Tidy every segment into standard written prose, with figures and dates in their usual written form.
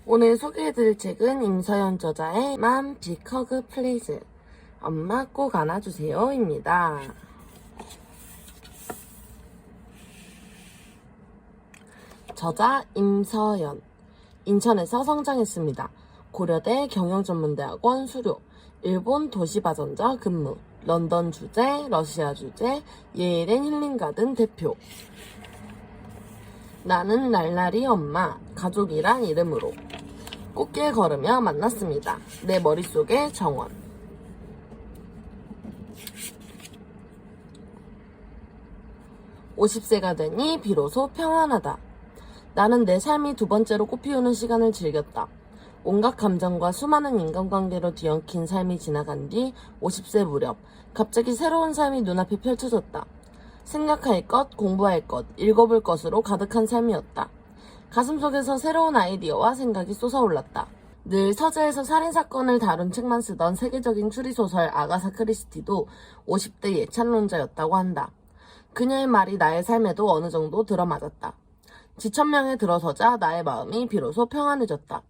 오늘 소개해드릴 책은 임서연 저자의 맘 빅허그 플리즈 엄마 꼭 안아주세요 입니다. 저자 임서연. 인천에서 성장했습니다. 고려대 경영전문대학원 수료, 일본 도시바전자 근무, 런던 주재, 러시아 주재, 예일앤 힐링가든 대표. 나는 날라리 엄마, 가족이란 이름으로. 꽃길 걸으며 만났습니다. 내 머릿속의 정원. (50세가) 되니 비로소 평안하다. 나는 내 삶이 두 번째로 꽃피우는 시간을 즐겼다. 온갖 감정과 수많은 인간관계로 뒤엉킨 삶이 지나간 뒤 50세 무렵 갑자기 새로운 삶이 눈앞에 펼쳐졌다. 생각할 것, 공부할 것, 읽어볼 것으로 가득한 삶이었다. 가슴속에서 새로운 아이디어와 생각이 솟아올랐다. 늘 서재에서 살인사건을 다룬 책만 쓰던 세계적인 추리소설 아가사 크리스티도 50대 예찬론자였다고 한다. 그녀의 말이 나의 삶에도 어느 정도 들어맞았다. 지천명에 들어서자 나의 마음이 비로소 평안해졌다.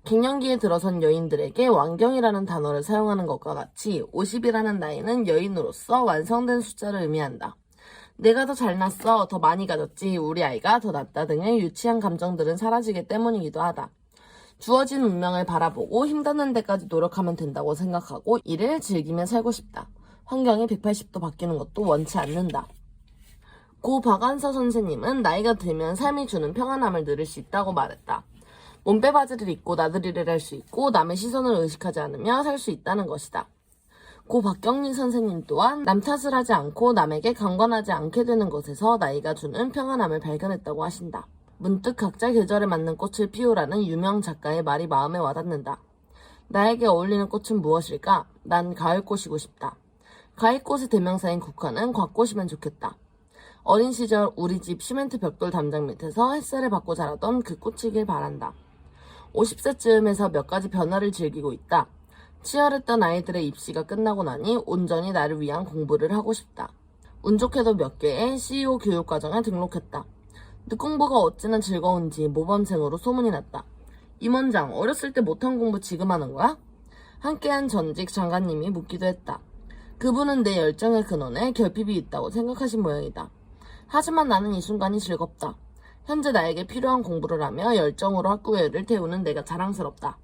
갱년기에 들어선 여인들에게 완경이라는 단어를 사용하는 것과 같이 50이라는 나이는 여인으로서 완성된 숫자를 의미한다. 내가 더 잘났어, 더 많이 가졌지, 우리 아이가 더 낫다 등의 유치한 감정들은 사라지기 때문이기도 하다. 주어진 운명을 바라보고 힘닿는 데까지 노력하면 된다고 생각하고 이를 즐기며 살고 싶다. 환경이 180도 바뀌는 것도 원치 않는다. 고 박완서 선생님은 나이가 들면 삶이 주는 평안함을 누릴 수 있다고 말했다. 몸빼바지를 입고 나들이를 할 수 있고 남의 시선을 의식하지 않으며 살 수 있다는 것이다. 고 박경리 선생님 또한 남 탓을 하지 않고 남에게 강권하지 않게 되는 것에서 나이가 주는 평안함을 발견했다고 하신다. 문득 각자 계절에 맞는 꽃을 피우라는 유명 작가의 말이 마음에 와닿는다. 나에게 어울리는 꽃은 무엇일까? 난 가을꽃이고 싶다. 가을꽃의 대명사인 국화는 곽꽃이면 좋겠다. 어린 시절 우리 집 시멘트 벽돌 담장 밑에서 햇살을 받고 자라던 그 꽃이길 바란다. 50세쯤에서 몇 가지 변화를 즐기고 있다. 치열했던 아이들의 입시가 끝나고 나니 온전히 나를 위한 공부를 하고 싶다. 운 좋게도 몇 개의 CEO 교육과정에 등록했다. 늦공부가 어찌나 즐거운지 모범생으로 소문이 났다. 임원장, 어렸을 때 못한 공부 지금 하는 거야? 함께한 전직 장관님이 묻기도 했다. 그분은 내 열정의 근원에 결핍이 있다고 생각하신 모양이다. 하지만 나는 이 순간이 즐겁다. 현재 나에게 필요한 공부를 하며 열정으로 학구열을 태우는 내가 자랑스럽다.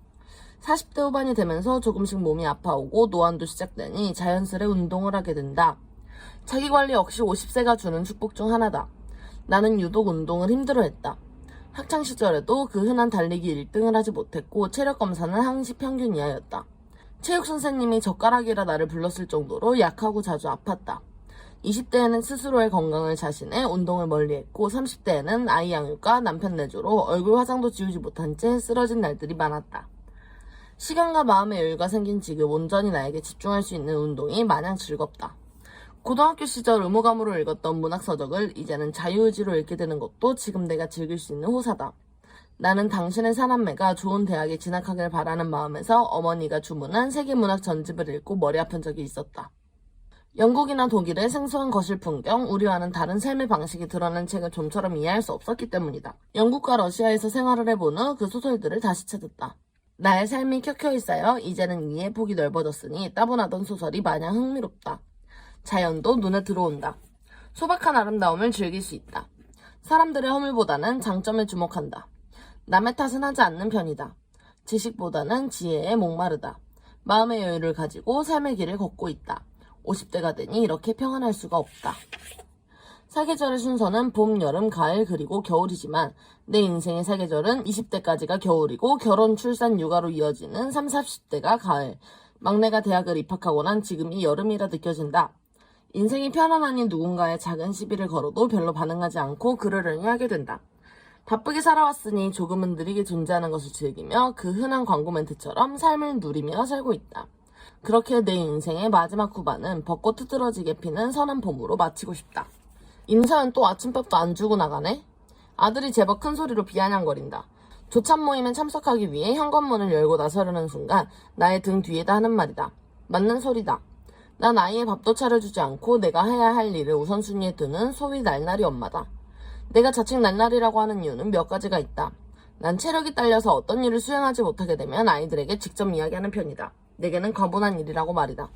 40대 후반이 되면서 조금씩 몸이 아파오고 노안도 시작되니 자연스레 운동을 하게 된다. 자기관리 역시 50세가 주는 축복 중 하나다. 나는 유독 운동을 힘들어했다. 학창시절에도 그 흔한 달리기 1등을 하지 못했고 체력검사는 항시 평균 이하였다. 체육 선생님이 젓가락이라 나를 불렀을 정도로 약하고 자주 아팠다. 20대에는 스스로의 건강을 자신해 운동을 멀리했고 30대에는 아이 양육과 남편 내조로 얼굴 화장도 지우지 못한 채 쓰러진 날들이 많았다. 시간과 마음의 여유가 생긴 지금 온전히 나에게 집중할 수 있는 운동이 마냥 즐겁다. 고등학교 시절 의무감으로 읽었던 문학서적을 이제는 자유의지로 읽게 되는 것도 지금 내가 즐길 수 있는 호사다. 나는 당신의 사남매가 좋은 대학에 진학하길 바라는 마음에서 어머니가 주문한 세계문학 전집을 읽고 머리 아픈 적이 있었다. 영국이나 독일의 생소한 거실 풍경, 우리와는 다른 삶의 방식이 드러난 책을 좀처럼 이해할 수 없었기 때문이다. 영국과 러시아에서 생활을 해본 후 그 소설들을 다시 찾았다. 나의 삶이 켜켜이 쌓여 이제는 이해의 폭이 넓어졌으니 따분하던 소설이 마냥 흥미롭다. 자연도 눈에 들어온다. 소박한 아름다움을 즐길 수 있다. 사람들의 허물보다는 장점에 주목한다. 남의 탓은 하지 않는 편이다. 지식보다는 지혜에 목마르다. 마음의 여유를 가지고 삶의 길을 걷고 있다. 50대가 되니 이렇게 평안할 수가 없다. 사계절의 순서는 봄, 여름, 가을 그리고 겨울이지만 내 인생의 사계절은 20대까지가 겨울이고 결혼, 출산, 육아로 이어지는 30, 40대가 가을, 막내가 대학을 입학하고 난 지금이 여름이라 느껴진다. 인생이 편안하니 누군가의 작은 시비를 걸어도 별로 반응하지 않고 그러려니 하게 된다. 바쁘게 살아왔으니 조금은 느리게 존재하는 것을 즐기며 그 흔한 광고 멘트처럼 삶을 누리며 살고 있다. 그렇게 내 인생의 마지막 후반은 벚꽃 트드러지게 피는 선한 봄으로 마치고 싶다. 임서연 또 아침밥도 안 주고 나가네? 아들이 제법 큰 소리로 비아냥거린다. 조찬 모임에 참석하기 위해 현관문을 열고 나서려는 순간 나의 등 뒤에다 하는 말이다. 맞는 소리다. 난 아이의 밥도 차려주지 않고 내가 해야 할 일을 우선순위에 두는 소위 날라리 엄마다. 내가 자칭 날라리라고 하는 이유는 몇 가지가 있다. 난 체력이 딸려서 어떤 일을 수행하지 못하게 되면 아이들에게 직접 이야기하는 편이다. 내게는 과분한 일이라고 말이다.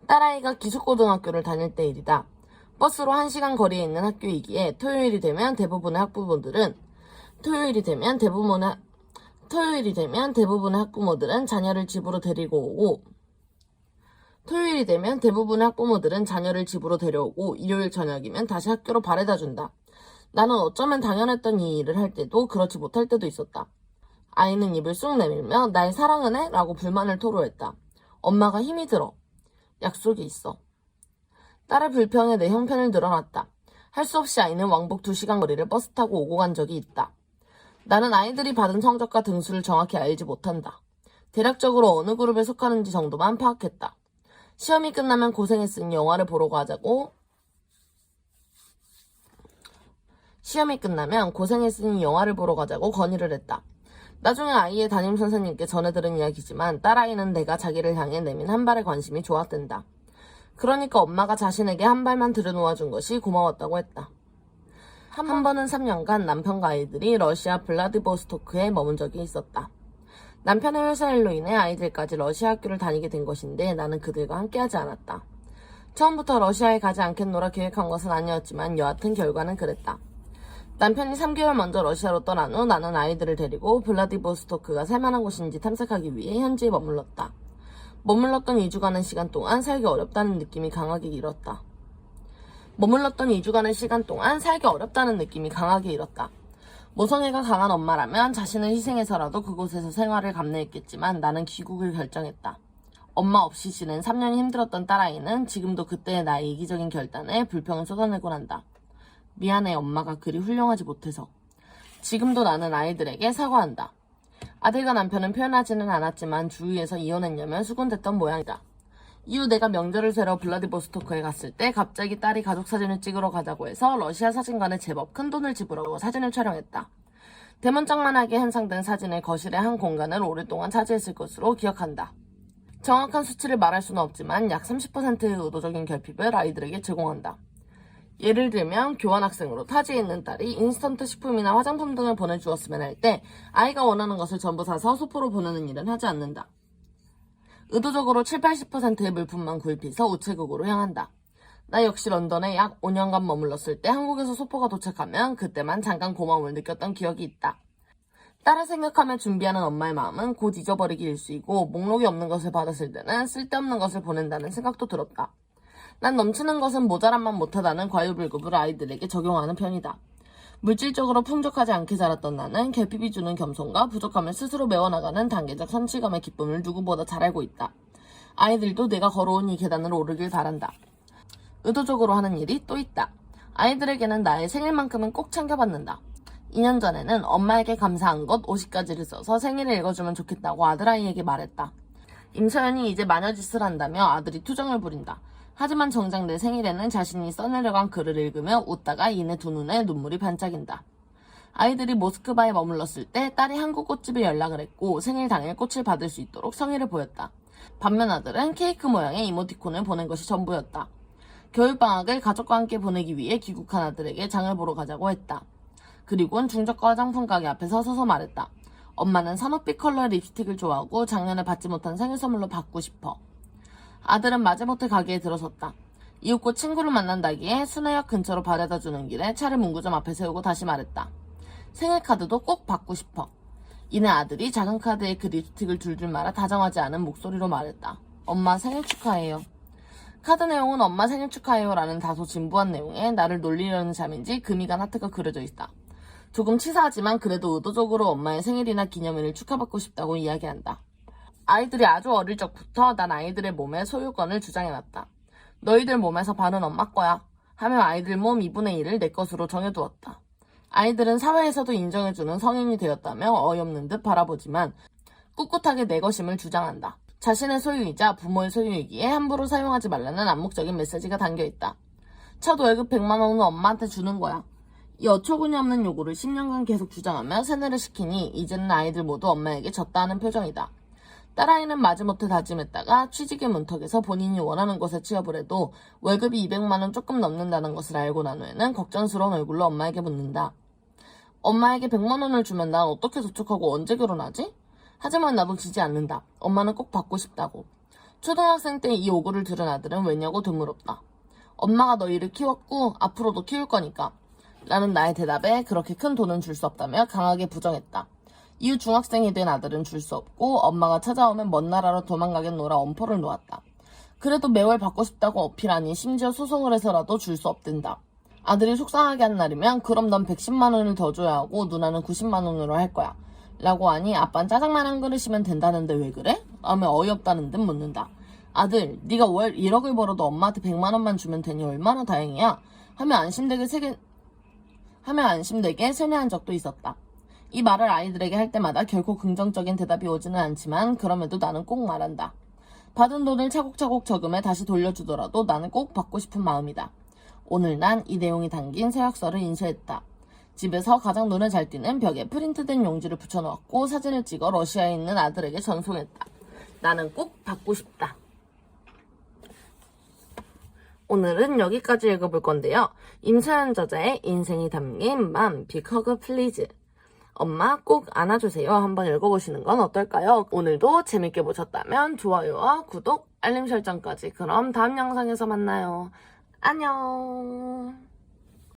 딸아이가 기숙고등학교를 다닐 때 일이다. 버스로 1시간 거리에 있는 학교이기에 토요일이 되면 대부분의 학부모들은 자녀를 집으로 데려오고 일요일 저녁이면 다시 학교로 바래다 준다. 나는 어쩌면 당연했던 이 일을 할 때도 그렇지 못할 때도 있었다. 아이는 입을 쑥 내밀며 날 사랑은 해? 라고 불만을 토로했다. 엄마가 힘이 들어. 약속이 있어. 딸의 불평에 내 형편을 늘어놨다. 할 수 없이 아이는 왕복 2시간 거리를 버스 타고 오고 간 적이 있다. 나는 아이들이 받은 성적과 등수를 정확히 알지 못한다. 대략적으로 어느 그룹에 속하는지 정도만 파악했다. 시험이 끝나면 고생했으니 영화를 보러 가자고 건의를 했다. 나중에 아이의 담임선생님께 전해 들은 이야기지만 딸아이는 내가 자기를 향해 내민 한 발의 관심이 좋았댄다. 그러니까 엄마가 자신에게 한 발만 들여놓아준 것이 고마웠다고 했다. 한 번은 3년간 남편과 아이들이 러시아 블라디보스토크에 머문 적이 있었다. 남편의 회사 일로 인해 아이들까지 러시아 학교를 다니게 된 것인데 나는 그들과 함께하지 않았다. 처음부터 러시아에 가지 않겠노라 계획한 것은 아니었지만 여하튼 결과는 그랬다. 남편이 3개월 먼저 러시아로 떠난 후 나는 아이들을 데리고 블라디보스토크가 살만한 곳인지 탐색하기 위해 현지에 머물렀다. 머물렀던 2주간의 시간 동안 살기 어렵다는 느낌이 강하게 일었다. 모성애가 강한 엄마라면 자신을 희생해서라도 그곳에서 생활을 감내했겠지만 나는 귀국을 결정했다. 엄마 없이 지낸 3년이 힘들었던 딸아이는 지금도 그때의 나의 이기적인 결단에 불평을 쏟아내곤 한다. 미안해, 엄마가 그리 훌륭하지 못해서. 지금도 나는 아이들에게 사과한다. 아들과 남편은 표현하지는 않았지만 주위에서 이혼했냐며 수군댔던 모양이다. 이후 내가 명절을 새러 블라디보스토크에 갔을 때 갑자기 딸이 가족사진을 찍으러 가자고 해서 러시아 사진관에 제법 큰 돈을 지불하고 사진을 촬영했다. 대문짝만하게 현상된 사진을 거실의 한 공간을 오랫동안 차지했을 것으로 기억한다. 정확한 수치를 말할 수는 없지만 약 30%의 의도적인 결핍을 아이들에게 제공한다. 예를 들면 교환학생으로 타지에 있는 딸이 인스턴트 식품이나 화장품 등을 보내주었으면 할 때 아이가 원하는 것을 전부 사서 소포로 보내는 일은 하지 않는다. 의도적으로 70-80%의 물품만 구입해서 우체국으로 향한다. 나 역시 런던에 약 5년간 머물렀을 때 한국에서 소포가 도착하면 그때만 잠깐 고마움을 느꼈던 기억이 있다. 딸을 생각하며 준비하는 엄마의 마음은 곧 잊어버리기 일쑤이고 목록이 없는 것을 받았을 때는 쓸데없는 것을 보낸다는 생각도 들었다. 난 넘치는 것은 모자란만 못하다는 과유불급을 아이들에게 적용하는 편이다. 물질적으로 풍족하지 않게 자랐던 나는 결핍이 주는 겸손과 부족함을 스스로 메워나가는 단계적 성취감의 기쁨을 누구보다 잘 알고 있다. 아이들도 내가 걸어온 이 계단을 오르길 바란다. 의도적으로 하는 일이 또 있다. 아이들에게는 나의 생일만큼은 꼭 챙겨받는다. 2년 전에는 엄마에게 감사한 것 50가지를 써서 생일을 읽어주면 좋겠다고 아들아이에게 말했다. 임서연이 이제 마녀짓을 한다며 아들이 투정을 부린다. 하지만 정작 내 생일에는 자신이 써내려간 글을 읽으며 웃다가 이내 두 눈에 눈물이 반짝인다. 아이들이 모스크바에 머물렀을 때 딸이 한국 꽃집에 연락을 했고 생일 당일 꽃을 받을 수 있도록 성의를 보였다. 반면 아들은 케이크 모양의 이모티콘을 보낸 것이 전부였다. 겨울방학을 가족과 함께 보내기 위해 귀국한 아들에게 장을 보러 가자고 했다. 그리고는 중저가 화장품 가게 앞에 서서 말했다. 엄마는 산호빛 컬러의 립스틱을 좋아하고 작년에 받지 못한 생일 선물로 받고 싶어. 아들은 마지못해 가게에 들어섰다. 이웃고 친구를 만난다기에 순회역 근처로 바래다주는 길에 차를 문구점 앞에 세우고 다시 말했다. 생일 카드도 꼭 받고 싶어. 이내 아들이 작은 카드에 그 립스틱을 줄줄 말아 다정하지 않은 목소리로 말했다. 엄마 생일 축하해요. 카드 내용은 엄마 생일 축하해요 라는 다소 진부한 내용에 나를 놀리려는 잠인지 금이간 하트가 그려져 있다. 조금 치사하지만 그래도 의도적으로 엄마의 생일이나 기념일을 축하받고 싶다고 이야기한다. 아이들이 아주 어릴 적부터 난 아이들의 몸의 소유권을 주장해놨다. 너희들 몸에서 반은 엄마 거야 하며 아이들 몸 2분의 1을 내 것으로 정해두었다. 아이들은 사회에서도 인정해주는 성인이 되었다며 어이없는 듯 바라보지만 꿋꿋하게 내 것임을 주장한다. 자신의 소유이자 부모의 소유이기에 함부로 사용하지 말라는 암묵적인 메시지가 담겨있다. 첫 월급 100만 원은 엄마한테 주는 거야. 이 어처구니 없는 요구를 10년간 계속 주장하며 세뇌를 시키니 이제는 아이들 모두 엄마에게 졌다 하는 표정이다. 딸아이는 마지못해 다짐했다가 취직의 문턱에서 본인이 원하는 곳에 취업을 해도 월급이 200만 원 조금 넘는다는 것을 알고 난 후에는 걱정스러운 얼굴로 엄마에게 묻는다. 엄마에게 100만 원을 주면 난 어떻게 저축하고 언제 결혼하지? 하지만 나도 지지 않는다. 엄마는 꼭 받고 싶다고. 초등학생 때 이 요구를 들은 아들은 왜냐고 되물었다. 엄마가 너희를 키웠고 앞으로도 키울 거니까. 라는 나의 대답에 그렇게 큰 돈은 줄 수 없다며 강하게 부정했다. 이후 중학생이 된 아들은 줄 수 없고 엄마가 찾아오면 먼 나라로 도망가겠노라 엄포를 놓았다. 그래도 매월 받고 싶다고 어필하니 심지어 소송을 해서라도 줄 수 없댄다. 아들이 속상하게 한 날이면 그럼 넌 110만 원을 더 줘야 하고 누나는 90만 원으로 할 거야. 라고 하니 아빠는 짜장면 한 그릇이면 된다는데 왜 그래? 라며 어이없다는 듯 묻는다. 아들, 네가 월 1억을 벌어도 엄마한테 100만 원만 주면 되니 얼마나 다행이야? 하며 안심되게 세뇌한 적도 있었다. 이 말을 아이들에게 할 때마다 결코 긍정적인 대답이 오지는 않지만 그럼에도 나는 꼭 말한다. 받은 돈을 차곡차곡 저금해 다시 돌려주더라도 나는 꼭 받고 싶은 마음이다. 오늘 난 이 내용이 담긴 서약서를 인쇄했다. 집에서 가장 눈에 잘 띄는 벽에 프린트된 용지를 붙여놓았고 사진을 찍어 러시아에 있는 아들에게 전송했다. 나는 꼭 받고 싶다. 오늘은 여기까지 읽어볼 건데요. 임서연 저자의 인생이 담긴 맘 빅허그 플리즈. 엄마 꼭 안아주세요. 한번 읽어보시는 건 어떨까요? 오늘도 재밌게 보셨다면 좋아요와 구독, 알림 설정까지. 그럼 다음 영상에서 만나요. 안녕.